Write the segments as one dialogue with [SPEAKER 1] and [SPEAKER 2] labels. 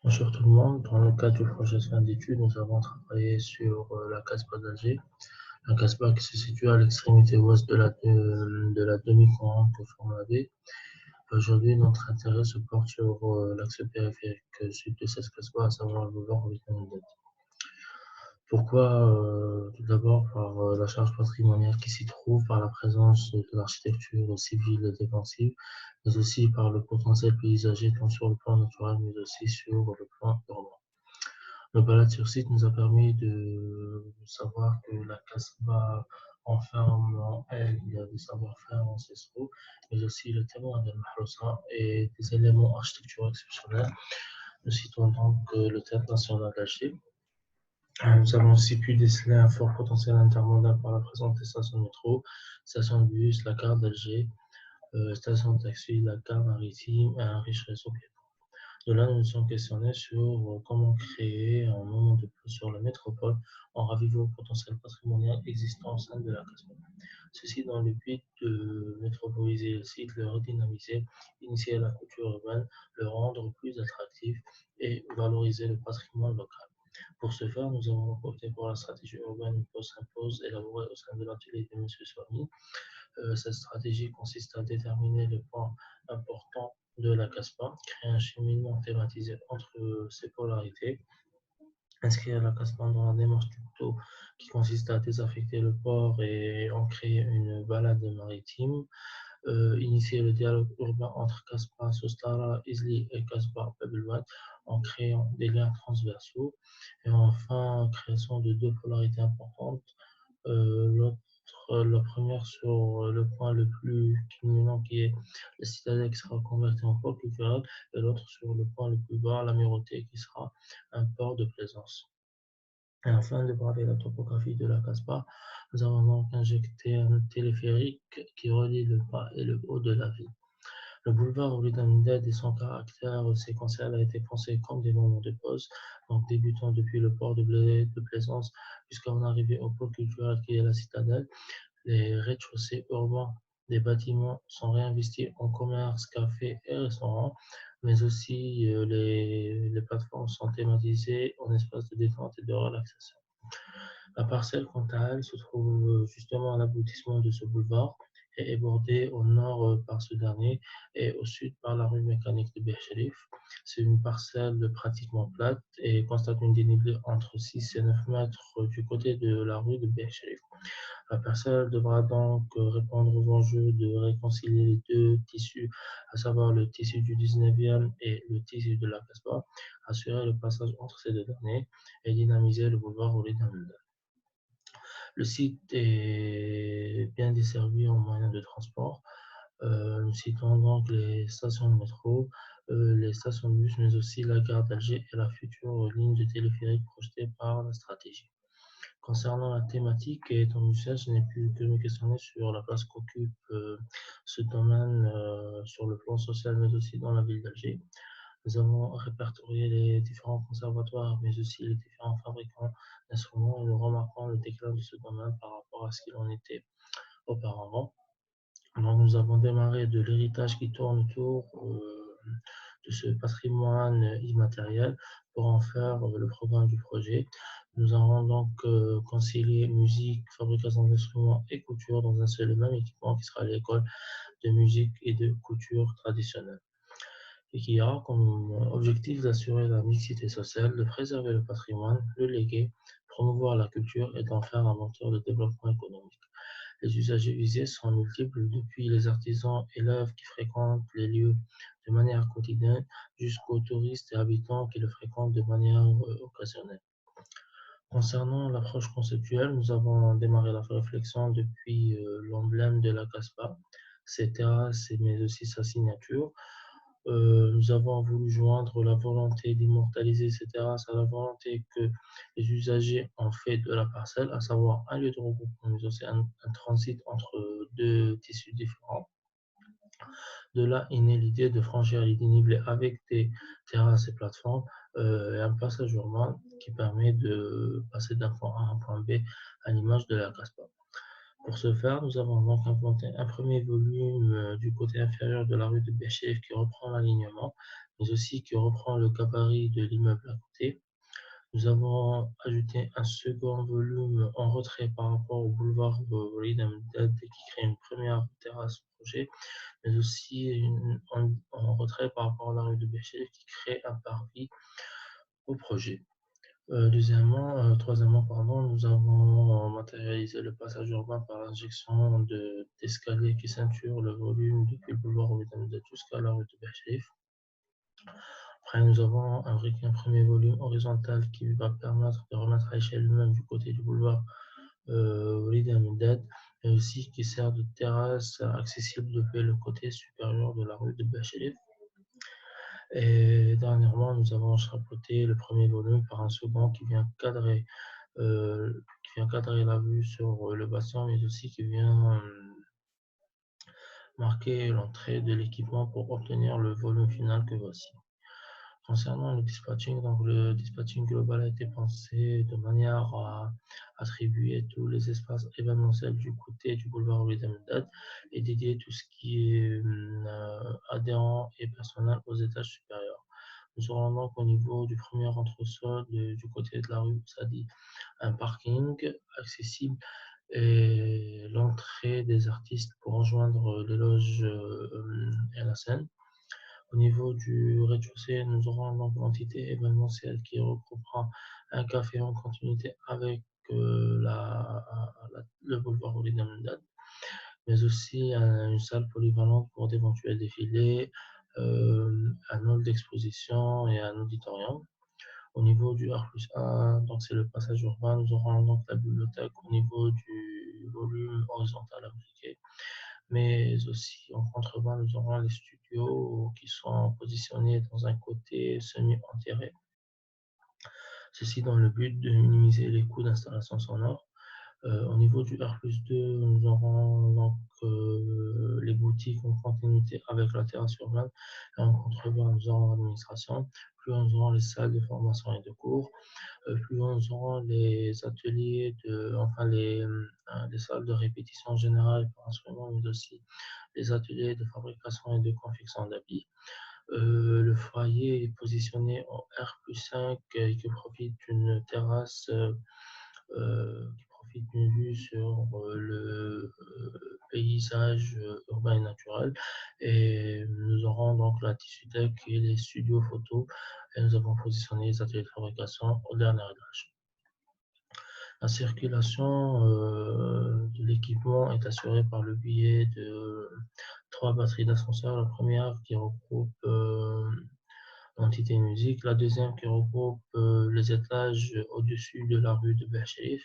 [SPEAKER 1] Bonjour tout le monde, dans le cadre du projet de fin d'études, nous avons travaillé sur la Casbah d'Alger. La Casbah qui se situe à l'extrémité ouest de la demi-couronne que forme la baie. Aujourd'hui, notre intérêt se porte sur l'axe périphérique sud de cette Casbah, à savoir le boulevard Vietnam. Pourquoi? Tout d'abord par la charge patrimoniale qui s'y trouve, par la présence de l'architecture civile et défensive, mais aussi par le potentiel paysager tant sur le plan naturel, mais aussi sur le plan urbain. Le balade sur site nous a permis de savoir que la Casbah enferme en elle il y a des savoir-faire ancestraux, mais aussi le témoin de Mahrousa et des éléments architecturaux exceptionnels. Nous citons donc le Théâtre national d'Alger. Nous avons aussi pu déceler un fort potentiel intermodal par la présence des stations de métro, stations de bus, la gare d'Alger, stations de taxi, la gare maritime et un riche réseau piéton. De là, nous nous sommes questionnés sur comment créer un moment de plus sur la métropole en ravivant le potentiel patrimonial existant au sein de la Casbah. Ceci dans le but de métropoliser le site, le redynamiser, initier la culture urbaine, le rendre plus attractif et valoriser le patrimoine local. Pour ce faire, nous avons opté pour la stratégie urbaine post-impose élaborée au sein de l'atelier de M. Swami. Cette stratégie consiste à déterminer les points importants de la CASPA, créer un cheminement thématisé entre ces polarités, inscrire la CASPA dans la démarche tuto qui consiste à désaffecter le port et en créer une balade maritime, initier le dialogue urbain entre CASPA, Sostara, Isli et CASPA Pebblewat en créant des liens transversaux, et enfin création de deux polarités importantes, l'autre, la première sur le point le plus culminant qui est la citadelle qui sera convertie en pôle culturel, et l'autre sur le point le plus bas, l'Amirauté, qui sera un port de plaisance. Et afin de braver la topographie de la Casbah, nous avons donc injecté un téléphérique qui relie le bas et le haut de la ville. Le boulevard Oulid Amdad et son caractère séquentiel a été pensé comme des moments de pause, donc débutant depuis le port de Plaisance jusqu'à en arriver au pôle culturel qui est la citadelle. Les rez-de-chaussée urbains des bâtiments sont réinvestis en commerce, cafés et restaurants, mais aussi les plateformes sont thématisées en espaces de détente et de relaxation. La parcelle, quant à elle, se trouve justement à l'aboutissement de ce boulevard et est bordée au nord par ce dernier et au sud par la rue mécanique de Bercherif. C'est une parcelle pratiquement plate et constate une dénivelée entre 6 et 9 mètres du côté de la rue de Bercherif. La parcelle devra donc répondre aux enjeux de réconcilier les deux tissus, à savoir le tissu du 19e et le tissu de la Casbah, assurer le passage entre ces deux derniers et dynamiser le boulevard Oulid Hamda. Le site est bien desservi en moyens de transport. Nous citons donc les stations de métro, les stations de bus, mais aussi la gare d'Alger et la future ligne de téléphérique projetée par la stratégie. Concernant la thématique et ton usage, je n'ai plus que me questionner sur la place qu'occupe ce domaine sur le plan social, mais aussi dans la ville d'Alger. Nous avons répertorié les différents conservatoires, mais aussi les différents fabricants d'instruments, et nous remarquons le déclin de ce domaine par rapport à ce qu'il en était auparavant. Alors, nous avons démarré de l'héritage qui tourne autour de ce patrimoine immatériel pour en faire le programme du projet. Nous avons donc concilié musique, fabrication d'instruments et couture dans un seul et même équipement qui sera l'école de musique et de couture traditionnelle, et qui aura comme objectif d'assurer la mixité sociale, de préserver le patrimoine, le léguer, promouvoir la culture et d'en faire un moteur de développement économique. Les usagers visés sont multiples, depuis les artisans, élèves qui fréquentent les lieux de manière quotidienne jusqu'aux touristes et habitants qui le fréquentent de manière occasionnelle. Concernant l'approche conceptuelle, nous avons démarré la réflexion depuis l'emblème de la Casbah, ses terrasses, mais aussi sa signature. Nous avons voulu joindre la volonté d'immortaliser ces terrasses à la volonté que les usagers ont fait de la parcelle, à savoir un lieu de regroupement, mais aussi un transit entre deux tissus différents. De là est née l'idée de franchir les dénivelés avec des terrasses et plateformes, et un passage urbain qui permet de passer d'un point A à un point B à l'image de la Casbah. Pour ce faire, nous avons donc implanté un premier volume du côté inférieur de la rue de Berchef qui reprend l'alignement, mais aussi qui reprend le gabarit de l'immeuble à côté. Nous avons ajouté un second volume en retrait par rapport au boulevard Walid Amdad qui crée une première terrasse au projet, mais aussi en retrait par rapport à la rue de Berchef qui crée un parvis au projet. Troisièmement, pardon, nous avons matérialisé le passage urbain par l'injection d'escaliers qui ceinturent le volume depuis le boulevard Walid Amdad jusqu'à la rue de Berchef. Après, nous avons imbriqué un premier volume horizontal qui va permettre de remettre à échelle lui-même du côté du boulevard Walid Amdad, mais aussi qui sert de terrasse accessible depuis le côté supérieur de la rue de Berchef. Et dernièrement, nous avons chapeauté le premier volume par un second qui vient cadrer la vue sur le bassin, mais aussi qui vient marquer l'entrée de l'équipement pour obtenir le volume final que voici. Concernant le dispatching, donc le dispatching global a été pensé de manière à attribuer tous les espaces événementiels du côté du boulevard Walid Amdad et dédier tout ce qui est adhérent et personnel aux étages supérieurs. Nous aurons donc au niveau du premier entresol du côté de la rue Sadi un parking accessible et l'entrée des artistes pour rejoindre les loges et la scène. Au niveau du rez-de-chaussée, nous aurons donc l'entité événementielle qui regroupera un café en continuité avec le boulevard Walid Amdad, mais aussi une salle polyvalente pour d'éventuels défilés, un hall d'exposition et un auditorium. Au niveau du R+1, donc c'est le passage urbain, nous aurons donc la bibliothèque au niveau du volume horizontal impliqué, mais aussi en contrebas, nous aurons les studios qui sont positionnés dans un côté semi-enterré. Ceci dans le but de minimiser les coûts d'installation sonore. Au niveau du R+2, nous aurons donc les boutiques en continuité avec la terrasse urbaine et en contrebas, nous aurons l'administration. Plus nous aurons les salles de formation et de cours, plus nous aurons les ateliers, les salles de répétition générale pour instruments, mais aussi les ateliers de fabrication et de confection d'habits. Le foyer est positionné en R+5 qui profite d'une terrasse qui profite d'une vue sur le paysage urbain et naturel. Et nous aurons donc la Tissutech et les studios photo. Et nous avons positionné les ateliers de fabrication au dernier étage. La circulation de l'équipement est assurée par le biais de 3 batteries d'ascenseur. La première qui regroupe l'entité musique, la deuxième qui regroupe les étages au-dessus de la rue de Berchef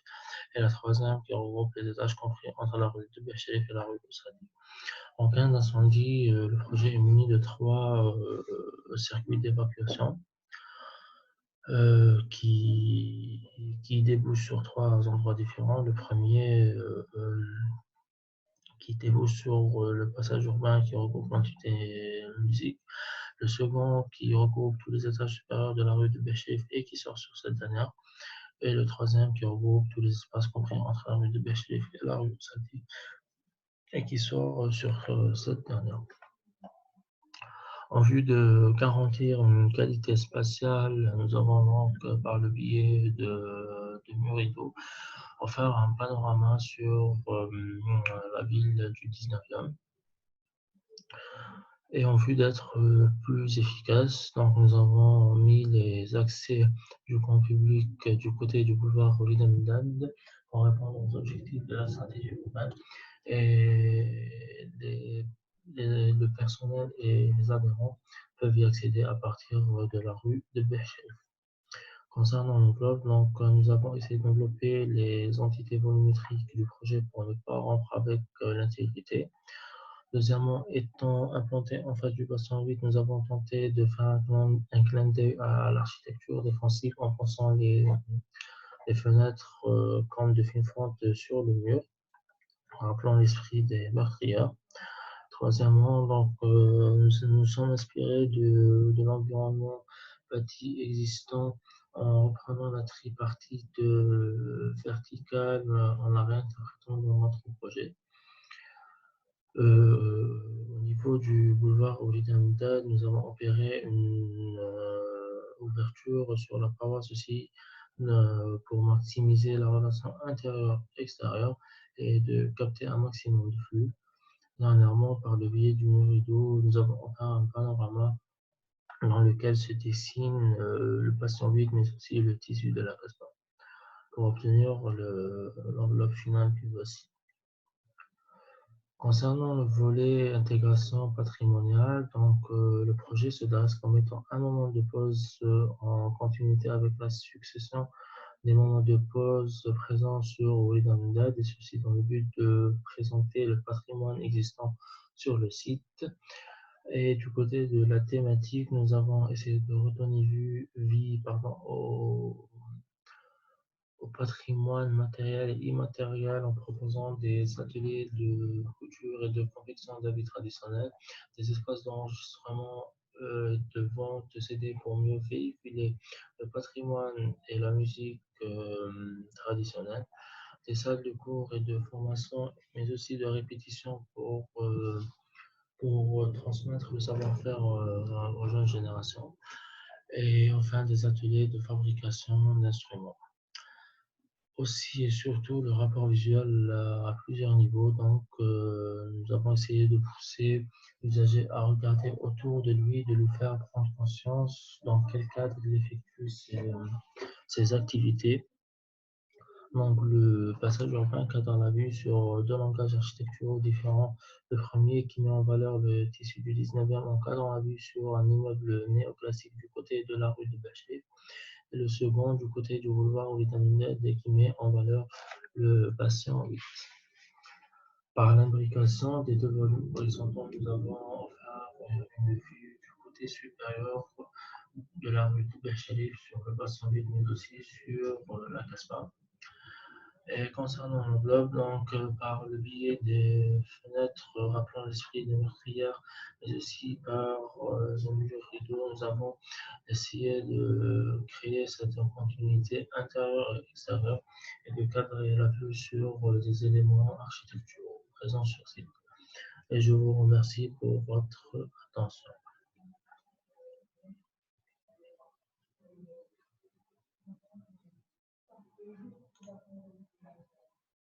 [SPEAKER 1] et la troisième qui regroupe les étages compris entre la rue de Berchef et la rue de Sadi. En cas d'incendie, le projet est muni de 3 circuits d'évacuation qui débouchent sur 3 endroits différents. Le premier qui débouche sur le passage urbain qui regroupe l'entité musique. Le second qui regroupe tous les étages supérieurs de la rue de Berchef et qui sort sur cette dernière. Et le troisième qui regroupe tous les espaces compris entre la rue de Berchef et la rue de Sadi et qui sort sur cette dernière. En vue de garantir une qualité spatiale, nous avons donc, par le biais de Murido, offert un panorama sur la ville du 19e. Et en vue d'être plus efficace, donc nous avons mis les accès du grand public du côté du boulevard Walid Amdad pour répondre aux objectifs de la stratégie urbaine. Et le personnel et les adhérents peuvent y accéder à partir de la rue de Berchef. Concernant l'enveloppe, donc nous avons essayé d'envelopper les entités volumétriques du projet pour ne pas rompre avec l'intégrité. Deuxièmement, étant implanté en face du bassin 8, nous avons tenté de faire un clin d'œil à l'architecture défensive en pensant les fenêtres comme de fines fentes sur le mur, rappelant l'esprit des meurtrières. Troisièmement, donc, nous sommes inspirés de l'environnement bâti existant en reprenant la tripartite verticale en la réinterprétant dans notre projet. Au niveau du boulevard Oulid Hamda, nous avons opéré une ouverture sur la paroisse aussi pour maximiser la relation intérieure-extérieure et de capter un maximum de flux. Dernièrement, par le biais du mur rideau, nous avons enfin un panorama dans lequel se dessine le patient vide, mais aussi le tissu de la caspa pour obtenir l'enveloppe finale que voici. Concernant le volet intégration patrimoniale, donc le projet se dresse comme étant un moment de pause en continuité avec la succession des moments de pause présents sur Walid Hamdad, et ceci dans le but de présenter le patrimoine existant sur le site. Et du côté de la thématique, nous avons essayé de redonner vie au patrimoine matériel et immatériel en proposant des ateliers de couture et de confection d'habits traditionnels, des espaces d'enregistrement de vente de CD pour mieux véhiculer le patrimoine et la musique traditionnelle, des salles de cours et de formation, mais aussi de répétition pour transmettre le savoir-faire aux jeunes générations, et enfin des ateliers de fabrication d'instruments. Aussi et surtout le rapport visuel à plusieurs niveaux. Donc, nous avons essayé de pousser l'usager à regarder autour de lui, de lui faire prendre conscience dans quel cadre il effectue ses activités. Donc, le passage urbain cadre la vue sur deux langages architecturaux différents. Le premier qui met en valeur le tissu du 19e en cadrant la vue sur un immeuble néoclassique du côté de la rue de Bachelet, et le second du côté du boulevard Vitamine D qui met en valeur le patient 8. Par l'imbrication des deux volumes horizontaux, nous avons offert une vue du côté supérieur de la rue de Bachelet sur le patient 8, mais aussi sur la Casbah. Et concernant le globe, donc, par le biais des fenêtres rappelant l'esprit des meurtrières, mais aussi par un mur rideau, nous avons essayé de créer cette continuité intérieure et extérieure et de cadrer la vue sur les éléments architecturaux présents sur site. Et je vous remercie pour votre